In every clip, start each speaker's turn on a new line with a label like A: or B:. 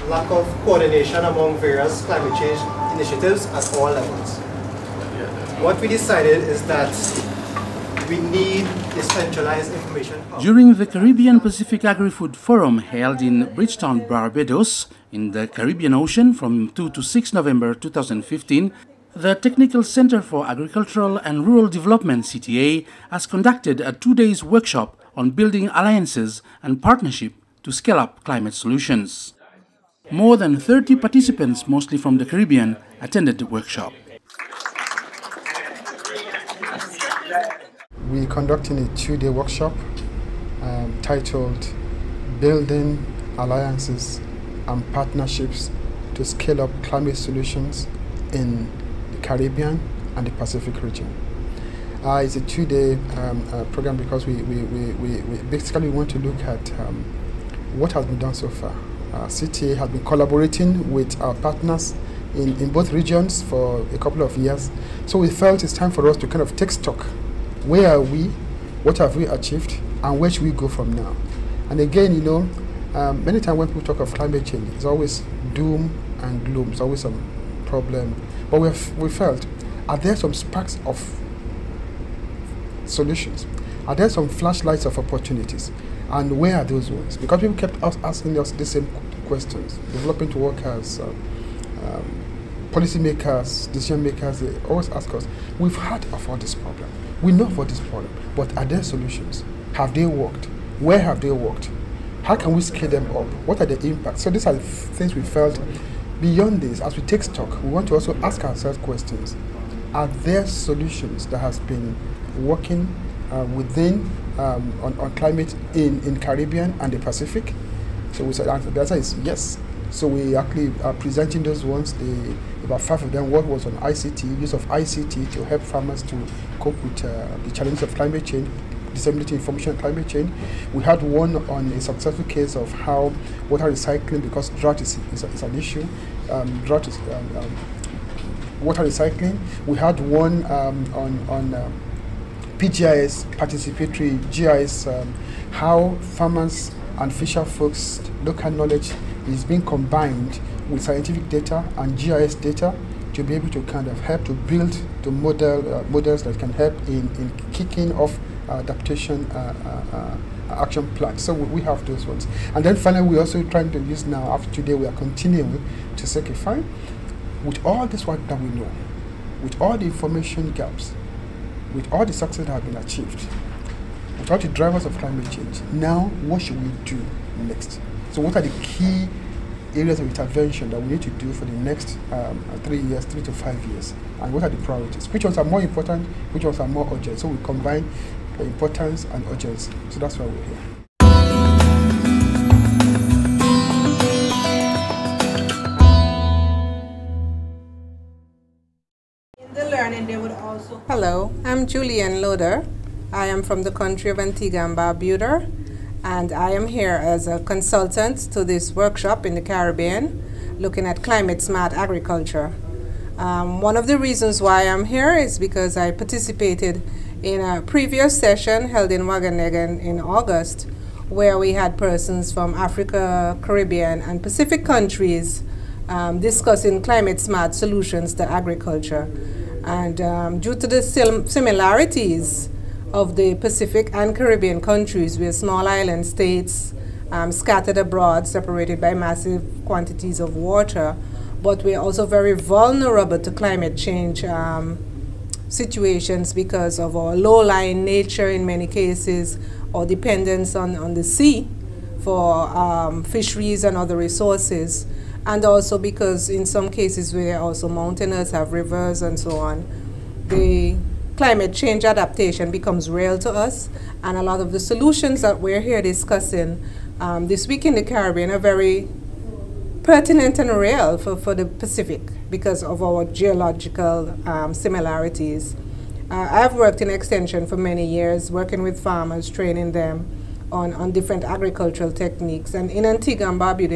A: lack of coordination among various climate change initiatives at all levels. What we decided is that we need a centralized information hub.
B: During the Caribbean Pacific Agri-Food Forum held in Bridgetown, Barbados, in the Caribbean Ocean from 2 to 6 November 2015, the Technical Center for Agricultural and Rural Development, CTA, has conducted a 2-day workshop on building alliances and partnership to scale up climate solutions. More than 30 participants, mostly from the Caribbean, attended the workshop.
C: We're conducting a 2-day workshop titled Building Alliances and Partnerships to Scale Up Climate Solutions in the Caribbean and the Pacific region. It's a 2-day program because we basically want to look at what has been done so far. CTA has been collaborating with our partners in both regions for a couple of years. So we felt it's time for us to kind of take stock. Where are we? What have we achieved? And where should we go from now? And again, you know, many times when people talk of climate change, it's always doom and gloom. It's always some problem. But we felt, are there some sparks of solutions? Are there some flashlights of opportunities? And where are those ones? Because people kept asking us the same questions. Development workers, policymakers, decision makers, they always ask us, we've heard of all this problem. We know about this problem, but are there solutions? Have they worked? Where have they worked? How can we scale them up? What are the impacts? So these are the things we felt. Beyond this, as we take stock, we want to also ask ourselves questions. Are there solutions that has been working within on climate in Caribbean and the Pacific? So we said the answer is yes. So we actually are presenting those ones. About 5 of them. One was on ICT, use of ICT to help farmers to cope with the challenges of climate change, disseminating information on climate change. We had one on a successful case of how water recycling, because drought is an issue. Drought is water recycling. We had one on PGIS, participatory GIS, how farmers and fisher folks' local knowledge is being combined with scientific data and GIS data to be able to kind of help to build the models that can help in kicking off adaptation action plans. So we have those ones. And then finally, we're also trying to use now, after today, we are continuing to say, okay, fine, with all this work that we know, with all the information gaps, with all the success that have been achieved, with all the drivers of climate change, now what should we do next? So what are the key areas of intervention that we need to do for the next 3 years, 3 to 5 years? And what are the priorities? Which ones are more important? Which ones are more urgent? So we combine the importance and urgency. So that's why we're here.
D: Hello, I'm Julianne Loader. I am from the country of Antigua and Barbuda, and I am here as a consultant to this workshop in the Caribbean looking at climate smart agriculture. One of the reasons why I'm here is because I participated in a previous session held in Wageningen in August, where we had persons from Africa, Caribbean, and Pacific countries discussing climate smart solutions to agriculture. And due to the similarities of the Pacific and Caribbean countries, we're small island states scattered abroad, separated by massive quantities of water, but we're also very vulnerable to climate change situations because of our low-lying nature in many cases, or dependence on the sea for fisheries and other resources. And also because in some cases we're also mountainous, have rivers and so on. The climate change adaptation becomes real to us, and a lot of the solutions that we're here discussing this week in the Caribbean are very pertinent and real for the Pacific because of our geological similarities. I've worked in extension for many years, working with farmers, training them on different agricultural techniques, and in Antigua and Barbuda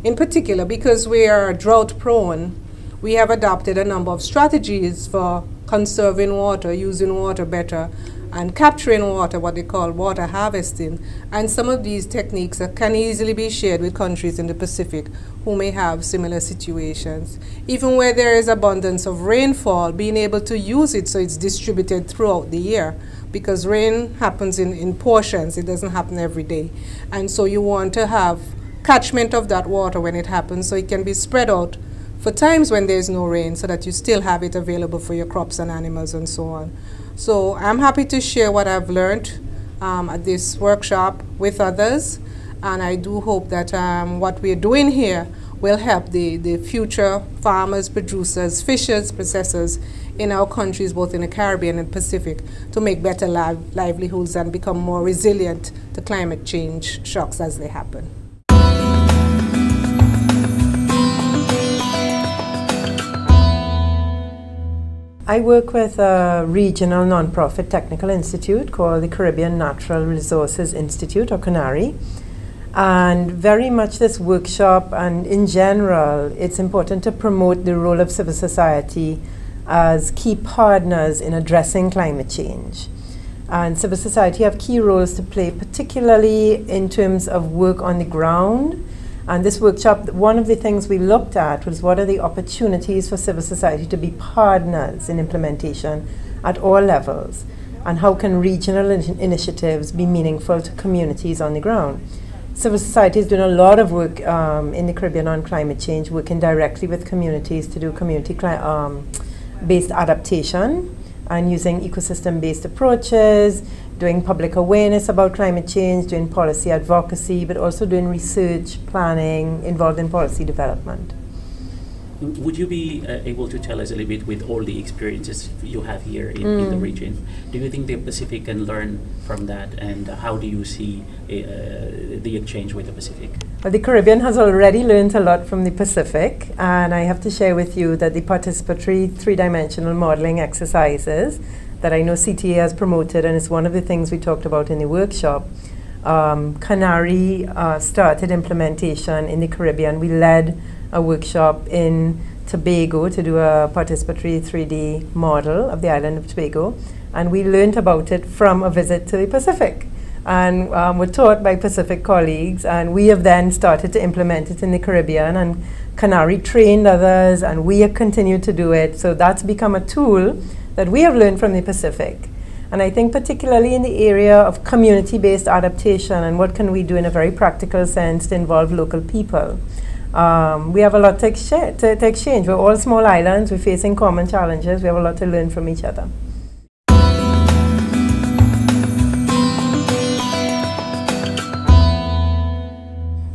D: in particular, because we are drought prone, we have adopted a number of strategies for conserving water, using water better, and capturing water, what they call water harvesting. And some of these techniques can easily be shared with countries in the Pacific who may have similar situations. Even where there is abundance of rainfall, being able to use it so it's distributed throughout the year, because rain happens in portions, it doesn't happen every day. And so you want to have catchment of that water when it happens so it can be spread out for times when there's no rain, so that you still have it available for your crops and animals and so on. So I'm happy to share what I've learned at this workshop with others, and I do hope that what we're doing here will help the future farmers, producers, fishers, processors in our countries, both in the Caribbean and Pacific, to make better livelihoods and become more resilient to climate change shocks as they happen.
E: I work with a regional nonprofit technical institute called the Caribbean Natural Resources Institute, or CANARI. And very much this workshop, and in general, it's important to promote the role of civil society as key partners in addressing climate change. And civil society have key roles to play, particularly in terms of work on the ground. And this workshop, one of the things we looked at was what are the opportunities for civil society to be partners in implementation at all levels, and how can regional initiatives be meaningful to communities on the ground. Civil society is doing a lot of work in the Caribbean on climate change, working directly with communities to do community-based adaptation and using ecosystem-based approaches, doing public awareness about climate change, doing policy advocacy, but also doing research, planning, involved in policy development.
F: Would you be able to tell us a little bit, with all the experiences you have here in the region, do you think the Pacific can learn from that, and how do you see the exchange with the Pacific?
E: Well, the Caribbean has already learned a lot from the Pacific, and I have to share with you that the participatory three-dimensional modeling exercises that I know CTA has promoted, and it's one of the things we talked about in the workshop. CANARI started implementation in the Caribbean. We led a workshop in Tobago to do a participatory 3D model of the island of Tobago, and we learned about it from a visit to the Pacific, and were taught by Pacific colleagues, and we have then started to implement it in the Caribbean, and CANARI trained others, and we have continued to do it. So that's become a tool that we have learned from the Pacific. And I think particularly in the area of community-based adaptation and what can we do in a very practical sense to involve local people. We have a lot to exchange. We're all small islands, we're facing common challenges, we have a lot to learn from each other.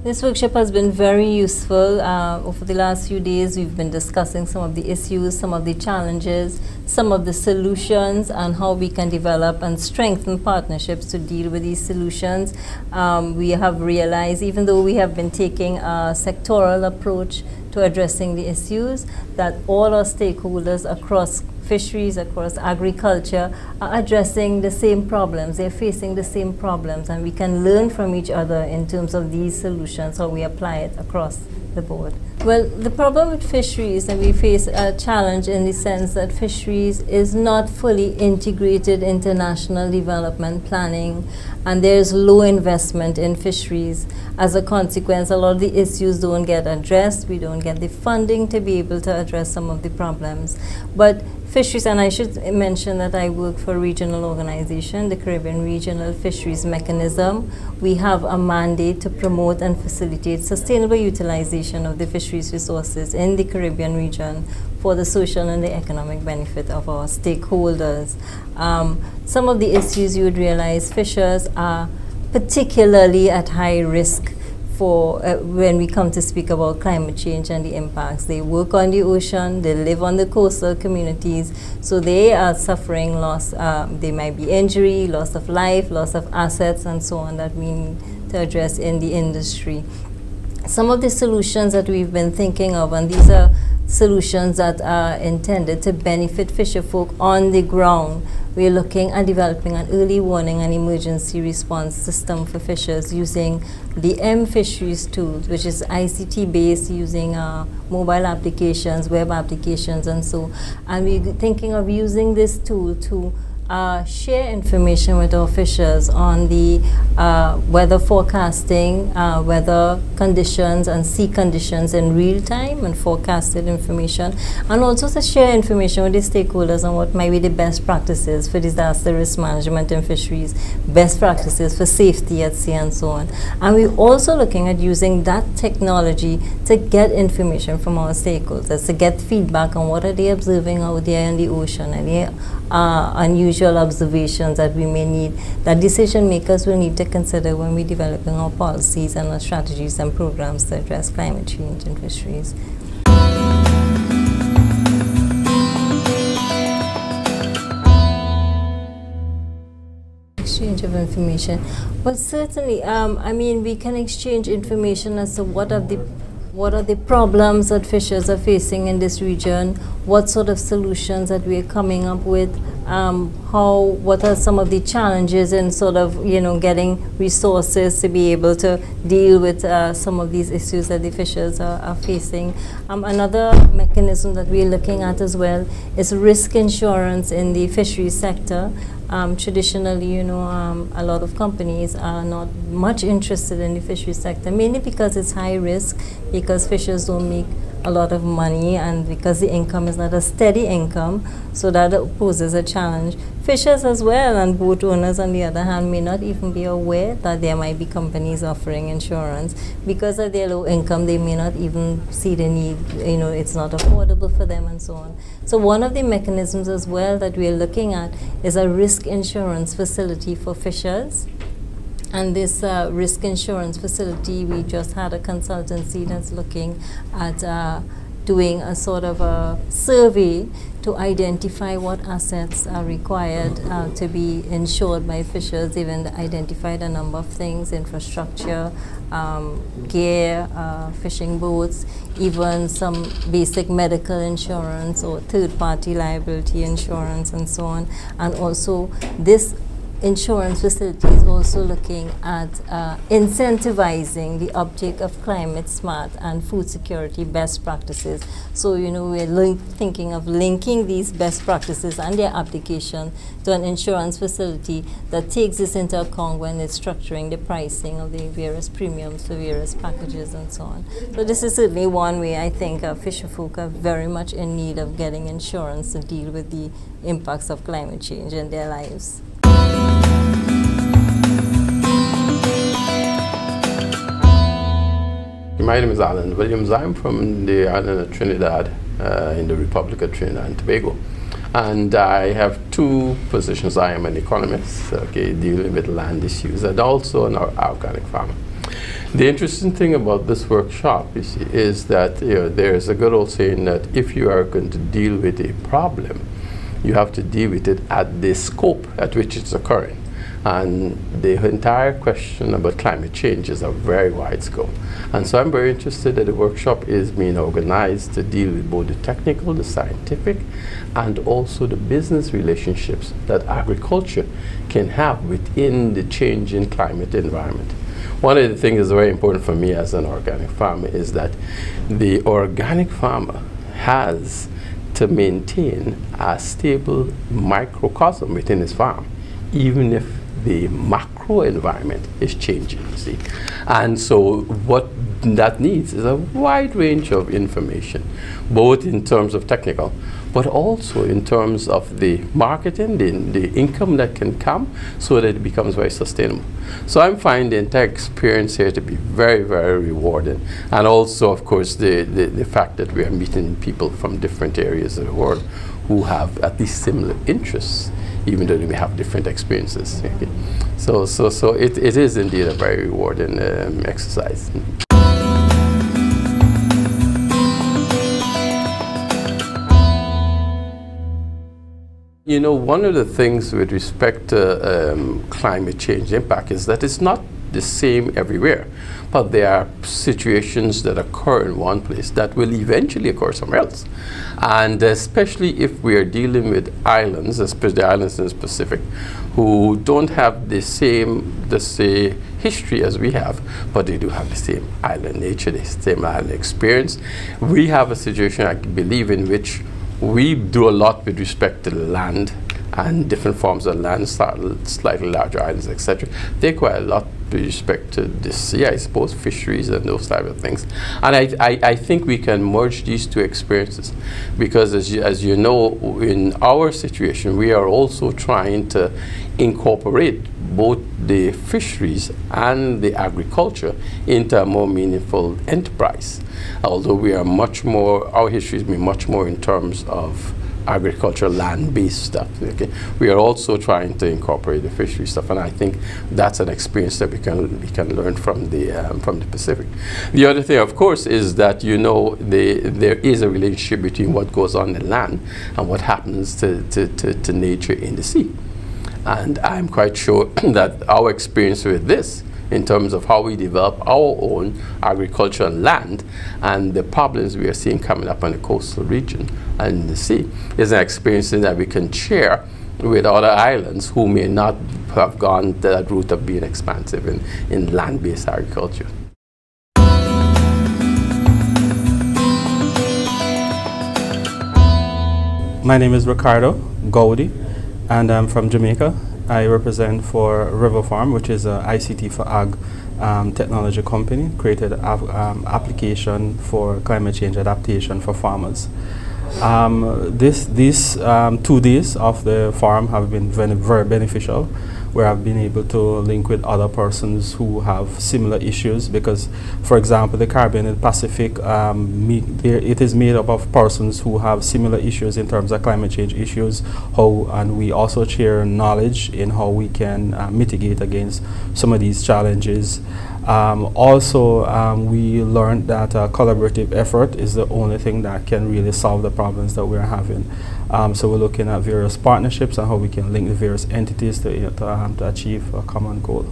G: This workshop has been very useful. Over the last few days, we've been discussing some of the issues, some of the challenges, some of the solutions, and how we can develop and strengthen partnerships to deal with these solutions. We have realized, even though we have been taking a sectoral approach to addressing the issues, that all our stakeholders across fisheries, across agriculture, are addressing the same problems. They're facing the same problems, and we can learn from each other in terms of these solutions, how we apply it across the board. Well, the problem with fisheries, and we face a challenge in the sense that fisheries is not fully integrated into national development planning, and there's low investment in fisheries. As a consequence, a lot of the issues don't get addressed. We don't get the funding to be able to address some of the problems. But fisheries, and I should mention that I work for a regional organization, the Caribbean Regional Fisheries Mechanism. We have a mandate to promote and facilitate sustainable utilization of the fisheries resources in the Caribbean region for the social and the economic benefit of our stakeholders. Some of the issues you would realize, fishers are particularly at high risk for when we come to speak about climate change and the impacts. They work on the ocean, they live on the coastal communities, so they are suffering loss. They might be injury, loss of life, loss of assets, and so on that we need to address in the industry. Some of the solutions that we've been thinking of, and these are solutions that are intended to benefit fisherfolk on the ground. We're looking at developing an early warning and emergency response system for fishers using the M-Fisheries tools, which is ICT-based, using mobile applications, web applications, and so. And we're thinking of using this tool to share information with our fishers on the weather forecasting, weather conditions and sea conditions in real time and forecasted information, and also to share information with the stakeholders on what might be the best practices for disaster risk management in fisheries, best practices for safety at sea and so on. And we're also looking at using that technology to get information from our stakeholders, to get feedback on what are they observing out there in the ocean, and the unusual observations that we may need, that decision makers will need to consider when we're developing our policies and our strategies and programs to address climate change in fisheries. Exchange of information. Well, certainly, I mean, we can exchange information as to what are the problems that fishers are facing in this region, what sort of solutions that we are coming up with, what are some of the challenges in sort of, you know, getting resources to be able to deal with some of these issues that the fishers are facing. Another mechanism that we're looking at as well is risk insurance in the fisheries sector. Traditionally, you know, a lot of companies are not much interested in the fisheries sector, mainly because it's high risk, because fishers don't make a lot of money, and because the income is not a steady income, so that poses a challenge. Fishers as well, and boat owners on the other hand, may not even be aware that there might be companies offering insurance. Because of their low income, they may not even see the need, you know, it's not affordable for them and so on. So one of the mechanisms as well that we're looking at is a risk insurance facility for fishers. And this risk insurance facility, we just had a consultancy that's looking at doing a sort of a survey to identify what assets are required to be insured by fishers. They've identified a number of things: infrastructure, gear, fishing boats, even some basic medical insurance or third-party liability insurance and so on. And also this insurance facility is also looking at incentivizing the uptake of climate smart and food security best practices. So, you know, we're thinking of linking these best practices and their application to an insurance facility that takes this into account when it's structuring the pricing of the various premiums for various packages and so on. So this is certainly one way I think fisher folk are very much in need of getting insurance to deal with the impacts of climate change in their lives.
H: My name is Alan Williams. I'm from the island of Trinidad in the Republic of Trinidad and Tobago. And I have two positions. I am an economist, okay, dealing with land issues, and also an organic farmer. The interesting thing about this workshop, you see, is that, you know, there's a good old saying that if you are going to deal with a problem, you have to deal with it at the scope at which it's occurring. And the entire question about climate change is a very wide scope. And so I'm very interested that the workshop is being organized to deal with both the technical, the scientific, and also the business relationships that agriculture can have within the changing climate environment. One of the things that's very important for me as an organic farmer is that the organic farmer has to maintain a stable microcosm within his farm, even if the macro environment is changing, you see. And so what that needs is a wide range of information, both in terms of technical, but also in terms of the marketing, the income that can come, so that it becomes very sustainable. So I'm finding the entire experience here to be very, very rewarding. And also, of course, the fact that we are meeting people from different areas of the world who have at least similar interests, even though they may have different experiences. Okay. So it is indeed a very rewarding exercise. You know, one of the things with respect to climate change impact is that it's not the same everywhere, but there are situations that occur in one place that will eventually occur somewhere else. And especially if we are dealing with islands, especially the islands in the Pacific, who don't have the same, let's say, history as we have, but they do have the same island nature, the same island experience. We have a situation, I believe, in which we do a lot with respect to the land and different forms of land, slightly larger islands, etc. They require a lot with respect to this, I suppose, fisheries and those type of things. And I think we can merge these two experiences, because as you know, in our situation, we are also trying to incorporate both the fisheries and the agriculture into a more meaningful enterprise. Although we are much more, our history has been much more in terms of agricultural land-based stuff. Okay, we are also trying to incorporate the fishery stuff, and I think that's an experience that we can learn from the Pacific. The other thing, of course, is that there is a relationship between what goes on in land and what happens to nature in the sea, and I'm quite sure that our experience with this, in terms of how we develop our own agricultural land and the problems we are seeing coming up on the coastal region and the sea, is an experience that we can share with other islands who may not have gone that route of being expansive in land-based agriculture.
I: My name is Ricardo Gaudi, and I'm from Jamaica. I represent for River Farm, which is an ICT for Ag technology company, created an application for climate change adaptation for farmers. These 2 days of the farm have been very beneficial, where I've been able to link with other persons who have similar issues, because, for example, the Caribbean and Pacific, it is made up of persons who have similar issues in terms of climate change issues, and we also share knowledge in how we can mitigate against some of these challenges. We learned that a collaborative effort is the only thing that can really solve the problems that we're having. So we're looking at various partnerships and how we can link the various entities to achieve a common goal.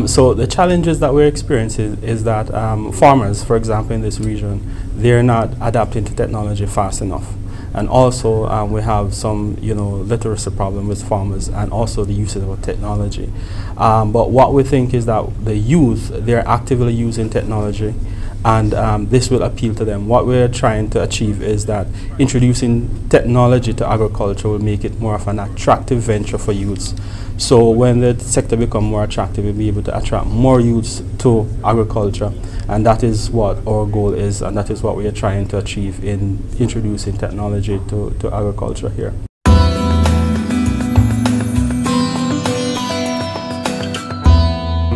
I: So the challenges that we're experiencing is that farmers, for example, in this region, they're not adapting to technology fast enough. And also we have some literacy problem with farmers, and also the use of technology. But what we think is that the youth, they're actively using technology, and this will appeal to them. What we're trying to achieve is that introducing technology to agriculture will make it more of an attractive venture for youths. So when the sector becomes more attractive, we'll be able to attract more youths to agriculture, and that is what our goal is, and that is what we are trying to achieve in introducing technology to agriculture here.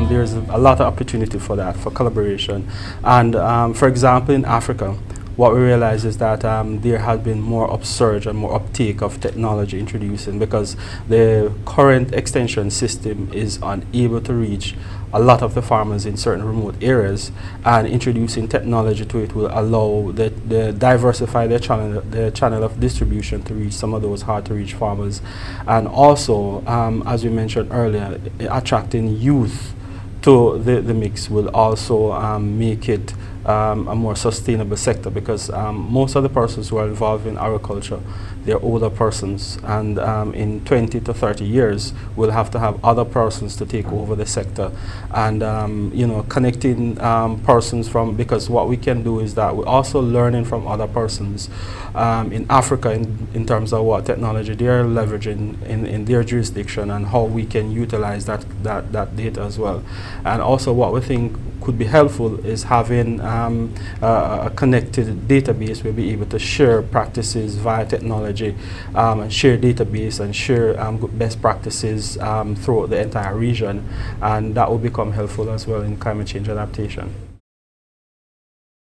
I: There's a lot of opportunity for that, for collaboration. And for example, in Africa, what we realize is that there has been more upsurge and more uptake of technology introducing, because the current extension system is unable to reach a lot of the farmers in certain remote areas, and introducing technology to it will allow the diversify their channel of distribution to reach some of those hard to reach farmers. And also, as we mentioned earlier, attracting youth to the mix will also make it a more sustainable sector, because most of the persons who are involved in agriculture, they're older persons, and in 20 to 30 years we'll have to have other persons to take over the sector, and connecting persons from, because what we can do is that we're also learning from other persons in Africa in terms of what technology they're leveraging in their jurisdiction, and how we can utilize that data as well. And also what we think could be helpful is having a connected database where we'll be able to share practices via technology, and share database and share best practices throughout the entire region, and that will become helpful as well in climate change adaptation.